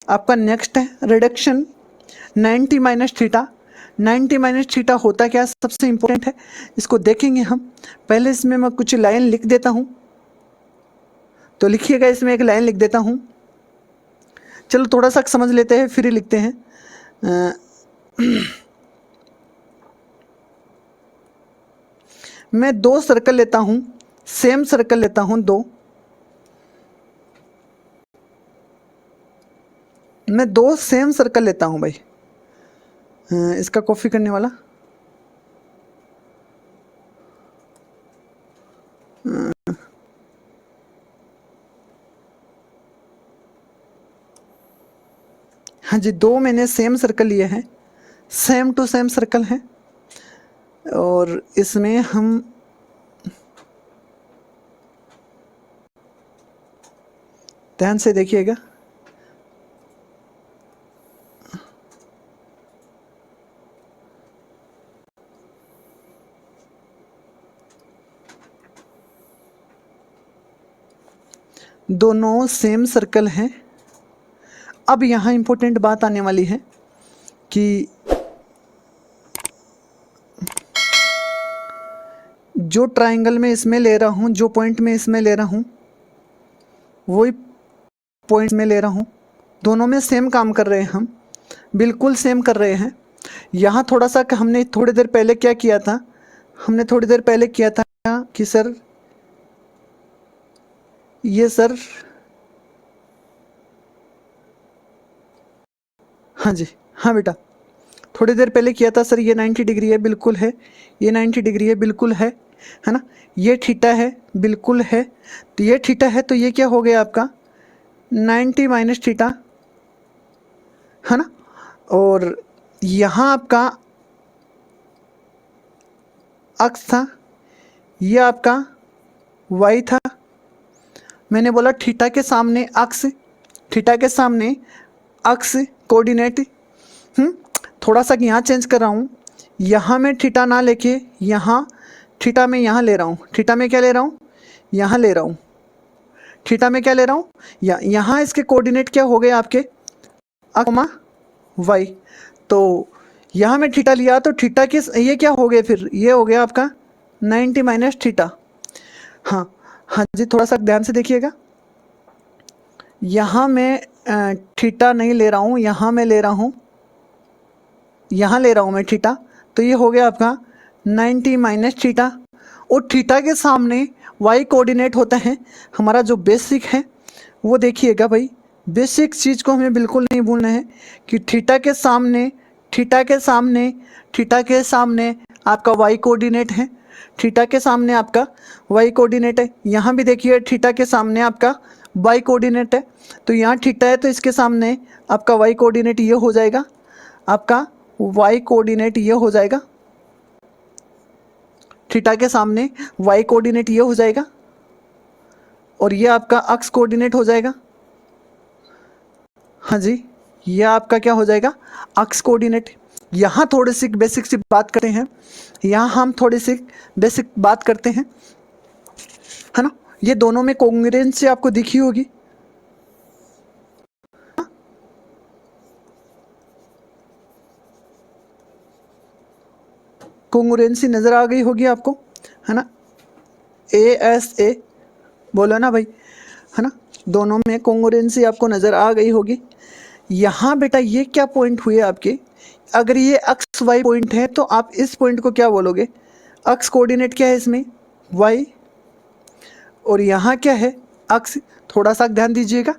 आपका नेक्स्ट है reduction 90 minus theta. 90 minus theta होता क्या है, सबसे इंपॉर्टेंट है, इसको देखेंगे हम। पहले इसमें मैं कुछ लाइन लिख देता हूँ, तो लिखिएगा, इसमें एक लाइन लिख देता हूँ। चलो थोड़ा सा समझ लेते हैं फिर ही लिखते हैं। मैं 2 सर्कल लेता हूँ, सेम सर्कल लेता हूँ 2। मैं 2 सेम सर्कल लेता हूँ भाई। इसका कॉपी करने वाला, हाँ जी, 2 मैंने सेम सर्कल लिए हैं, सेम टू सेम सर्कल हैं। और इसमें हम ध्यान से देखिएगा, दोनों सेम सर्कल हैं। अब यहाँ इंपॉर्टेंट बात आने वाली है कि जो ट्रायंगल में इसमें ले रहा हूँ, जो पॉइंट में इसमें ले रहा हूँ, वही पॉइंट में ले रहा हूँ। दोनों में सेम काम कर रहे हैं, हम बिल्कुल सेम कर रहे हैं। यहाँ थोड़ा सा हमने थोड़ी देर पहले क्या किया था, हमने थोड़ी देर पहले किया था कि सर ये सर, हाँ जी, हाँ बेटा, थोड़ी देर पहले किया था सर, ये 90 डिग्री है, बिल्कुल है, ये 90 डिग्री है, बिल्कुल है ना, ये थीटा है, बिल्कुल है। तो ये थीटा है, तो ये क्या हो गया आपका 90 माइनस थीटा, है ना। और यहाँ आपका अक्स था, ये आपका वाई था। मैंने बोला थीटा के सामने अक्स, थीटा के सामने अक्स कोऑर्डिनेट। थोड़ा सा यहाँ चेंज कर रहा हूँ, यहाँ मैं थीटा ना लेके यहाँ थीटा में यहाँ ले रहा हूँ। थीटा में क्या ले रहा हूँ, यहाँ ले रहा हूँ। थीटा में क्या ले रहा हूँ, यहाँ इसके कोऑर्डिनेट क्या हो गए आपके अक्मा वाई। तो यहाँ में थीटा लिया, तो थीटा के ये क्या हो गए फिर, ये हो गया आपका 90 माइनस थीटा। हाँ हाँ जी, थोड़ा सा ध्यान से देखिएगा, यहाँ मैं थीटा नहीं ले रहा हूँ, यहाँ मैं ले रहा हूँ, यहाँ ले रहा हूँ मैं थीटा। तो ये हो गया आपका 90 माइनस थीटा। और थीटा के सामने वाई कोऑर्डिनेट होता है। हमारा जो बेसिक है वो देखिएगा भाई, बेसिक चीज़ को हमें बिल्कुल नहीं भूलना है कि थीटा के सामने, थीटा के सामने, थीटा के सामने आपका वाई कोऑर्डिनेट है। थीटा के सामने आपका वाई कोऑर्डिनेट है। यहाँ भी देखिए थीटा के सामने आपका वाई कोऑर्डिनेट है। तो यहाँ थीटा है, तो इसके सामने आपका वाई कोऑर्डिनेट ये हो जाएगा, आपका वाई कोऑर्डिनेट ये हो जाएगा। थीटा के सामने वाई कोऑर्डिनेट ये हो जाएगा, और ये आपका अक्स कोऑर्डिनेट हो जाएगा। हाँ जी, ये आपका क्या हो जाएगा, अक्स कोऑर्डिनेट। यहाँ थोड़ी सी बेसिक सी बात करते हैं, यहाँ हम थोड़ी सी बेसिक बात करते हैं, है ना। ये दोनों में कॉन्ग्रुएंसी आपको दिखी होगी, कॉन्ग्रुएंसी नज़र आ गई होगी आपको, है ना। ASA बोलो ना भाई, है ना, दोनों में कॉन्ग्रुएंसी आपको नज़र आ गई होगी। यहाँ बेटा ये क्या पॉइंट हुए आपके, अगर ये एक्स वाई पॉइंट है तो आप इस पॉइंट को क्या बोलोगे, एक्स कोऑर्डिनेट क्या है इसमें वाई, और यहाँ क्या है अक्स। थोड़ा सा ध्यान दीजिएगा,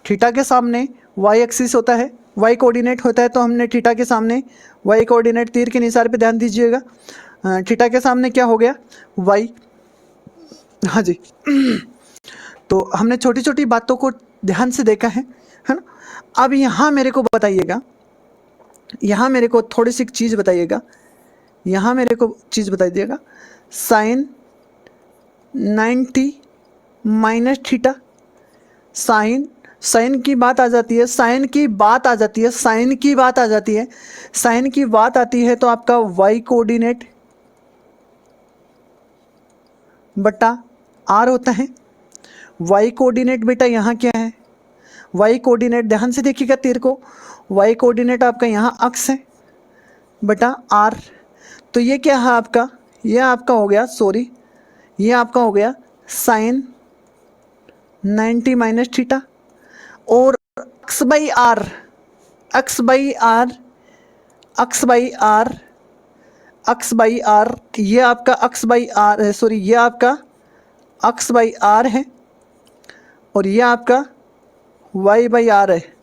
थीटा के सामने वाई एक्सिस होता है, वाई कोऑर्डिनेट होता है, तो हमने थीटा के सामने वाई कोऑर्डिनेट, तीर के निशान पे ध्यान दीजिएगा, थीटा के सामने क्या हो गया वाई। हाँ जी, तो हमने छोटी छोटी बातों को ध्यान से देखा है ना। अब यहाँ मेरे को बताइएगा, यहाँ मेरे को थोड़ी सी चीज़ बताइएगा, यहाँ मेरे को चीज़ बताइएगा, sine 90 minus theta, sine, sine की बात आ जाती है, साइन की बात आ जाती है, साइन की बात आ जाती है, साइन की बात आती है, तो आपका वाई कोऑर्डिनेट बटा आर होता है। वाई कोऑर्डिनेट बेटा यहाँ क्या है, वाई कोऑर्डिनेट, ध्यान से देखिएगा तीर को, वाई कोऑर्डिनेट आपका यहाँ अक्स है बटा आर। तो ये क्या है आपका, ये आपका हो गया, सॉरी ये आपका हो गया साइन 90 माइनस थीटा, और x by r, x by r, x by r, x by r, ये आपका एक्स बाई आर है, सॉरी ये आपका एक्स बाई आर है, और ये आपका वाई बाई आर है।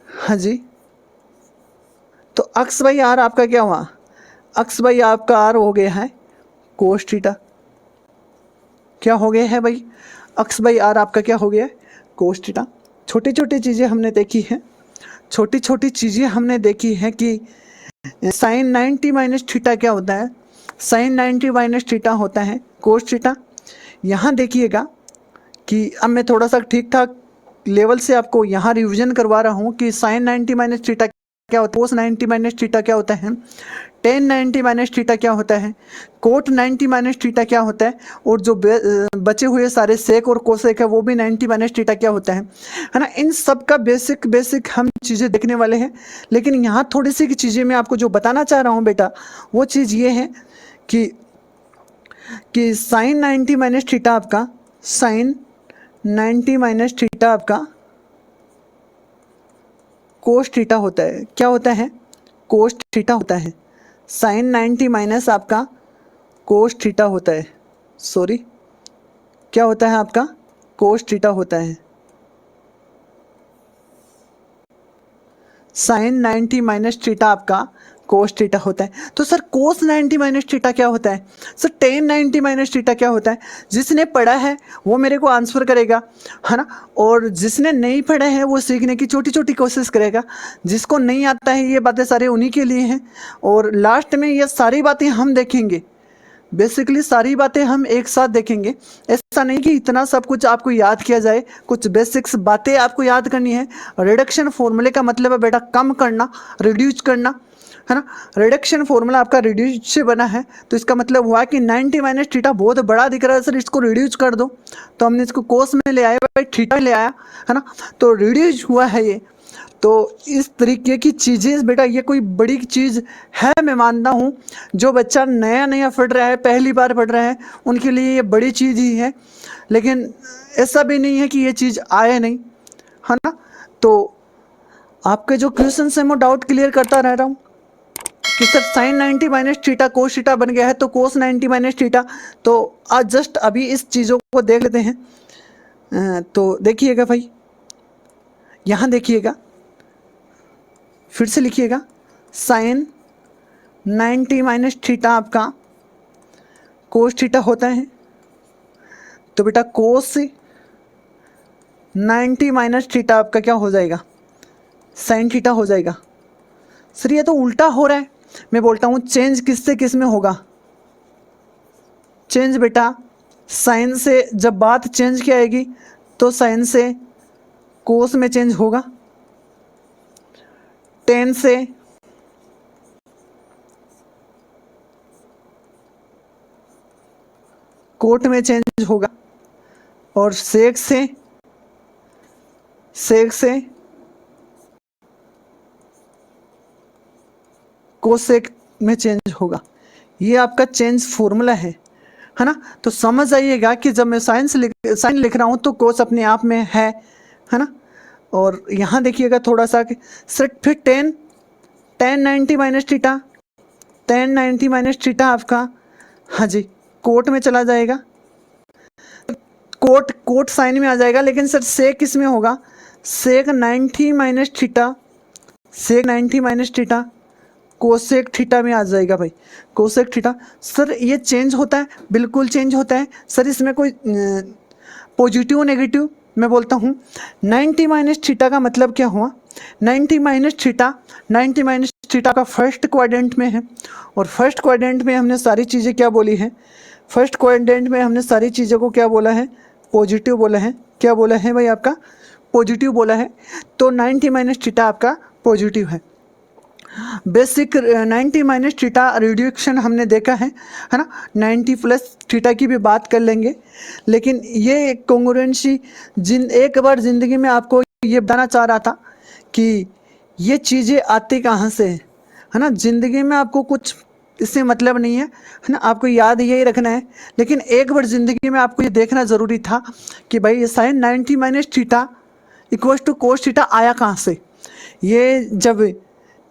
हाँ जी, तो एक्स बाई आर आपका क्या हुआ, एक्स बाई आपका आर हो गया है कोस थीटा। क्या हो गया है भाई, एक्स बाई आर आपका क्या हो गया है, कोस थीटा। छोटी छोटी चीज़ें हमने देखी हैं, छोटी छोटी चीज़ें हमने देखी हैं कि साइन 90 माइनस थीटा क्या होता है, साइन 90 माइनस थीटा होता है कोस थीटा। यहाँ देखिएगा कि अब मैं थोड़ा सा ठीक ठाक लेवल से आपको यहाँ रिवीजन करवा रहा हूँ कि साइन 90 माइनस थीटा क्या होता है, कोस 90 माइनस थीटा क्या होता है, टेन 90 माइनस थीटा क्या होता है, कोट 90 माइनस थीटा क्या होता है, और जो बचे हुए सारे सेक और कोसेक है वो भी 90 माइनस थीटा क्या होता है ना। इन सब का बेसिक हम चीज़ें देखने वाले हैं। लेकिन यहाँ थोड़ी सी चीज़ें मैं आपको जो बताना चाह रहा हूँ बेटा, वो चीज़ ये है कि साइन 90 माइनस थीटा आपका, साइन 90 माइनस थीटा आपका कोस थीटा होता है। क्या होता है, कोस थीटा होता है। साइन 90 माइनस आपका कोस थीटा होता है, सॉरी क्या होता है आपका, कोस थीटा होता है। साइन 90 माइनस थीटा आपका कोस थीटा होता है। तो सर कोस 90 माइनस थीटा क्या होता है, सर टेन 90 माइनस थीटा क्या होता है। जिसने पढ़ा है वो मेरे को आंसर करेगा, है ना, और जिसने नहीं पढ़ा है वो सीखने की छोटी छोटी कोशिश करेगा। जिसको नहीं आता है ये बातें सारे उन्हीं के लिए हैं। और लास्ट में ये सारी बातें हम देखेंगे, बेसिकली सारी बातें हम एक साथ देखेंगे। ऐसा नहीं कि इतना सब कुछ आपको याद किया जाए, कुछ बेसिक्स बातें आपको याद करनी है। रिडक्शन फॉर्मूले का मतलब है बेटा कम करना, रिड्यूस करना, है ना। रिडक्शन फॉर्मूला आपका रिड्यूस से बना है, तो इसका मतलब हुआ कि 90 माइनस थीटा बहुत बड़ा दिख रहा है सर, इसको रिड्यूस कर दो। तो हमने इसको कोस में ले आया, भाई थीटा ले आया, है ना, तो रिड्यूस हुआ है ये। तो इस तरीके की चीज़ें बेटा, ये कोई बड़ी चीज़ है मैं मानता हूँ। जो बच्चा नया नया पढ़ रहा है, पहली बार पढ़ रहा है, उनके लिए ये बड़ी चीज़ ही है। लेकिन ऐसा भी नहीं है कि ये चीज़ आए नहीं, है ना। तो आपके जो क्वेश्चन है मैं डाउट क्लियर करता रह रहा हूँ कि sir sine 90 minus theta cos theta बन गया है, तो कोस 90 माइनस थीटा। तो आज जस्ट अभी इस चीज़ों को देख लेते हैं। तो देखिएगा भाई, यहाँ देखिएगा, फिर से लिखिएगा, साइन 90 माइनस थीटा आपका कोस थीटा होता है। तो बेटा कोस 90 माइनस थीटा आपका क्या हो जाएगा, साइन थीटा हो जाएगा। सर ये तो उल्टा हो रहा है। मैं बोलता हूँ चेंज किससे किस में होगा, चेंज बेटा साइन से, जब बात चेंज की आएगी तो साइन से कोस में चेंज होगा, टेन से कोट में चेंज होगा, और सेक से कोसेक में चेंज होगा। ये आपका चेंज फॉर्मूला है ना। तो समझ आइएगा कि जब मैं साइन लिख रहा हूँ तो कोस अपने आप में है ना। और यहाँ देखिएगा थोड़ा सा कि सर फिर ten 90 minus theta, ten 90 minus theta आपका, हाँ जी, कोट में चला जाएगा, कोट साइन में आ जाएगा। लेकिन सर सेक किस में होगा, सेक 90 माइनस थीटा, सेक 90 माइनस थीटा कोसेक थीटा में आ जाएगा भाई, कोसेक थीटा। सर ये चेंज होता है, बिल्कुल चेंज होता है सर। इसमें कोई पॉजिटिव नेगेटिव, मैं बोलता हूँ 90 माइनस थीटा का मतलब क्या हुआ, 90 माइनस थीटा का फर्स्ट क्वाड्रेंट में है। और फर्स्ट क्वाड्रेंट में हमने सारी चीज़ें क्या बोली हैं, फर्स्ट क्वाड्रेंट में हमने सारी चीज़ों को क्या बोला है, पॉजिटिव बोला है। क्या बोला है भाई आपका, पॉजिटिव बोला है। तो 90 माइनस थीटा आपका पॉजिटिव है। बेसिक 90 माइनस थीटा रिड्यूक्शन हमने देखा है ना, 90 प्लस थीटा की भी बात कर लेंगे। लेकिन ये कॉन्ग्रुएंसी एक बार ज़िंदगी में आपको ये बताना चाह रहा था कि ये चीज़ें आती कहाँ से है ना, ज़िंदगी में आपको कुछ इससे मतलब नहीं है ना, आपको याद यही रखना है। लेकिन एक बार ज़िंदगी में आपको ये देखना ज़रूरी था कि भाई ये sine 90 minus theta equals to cos theta आया कहाँ से। ये जब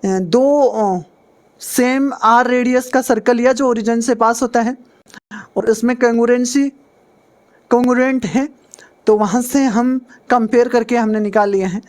दो सेम आर रेडियस का सर्कल लिया जो ओरिजिन से पास होता है और इसमें कॉन्ग्रुएंट है, तो वहाँ से हम कंपेयर करके हमने निकाल लिए हैं।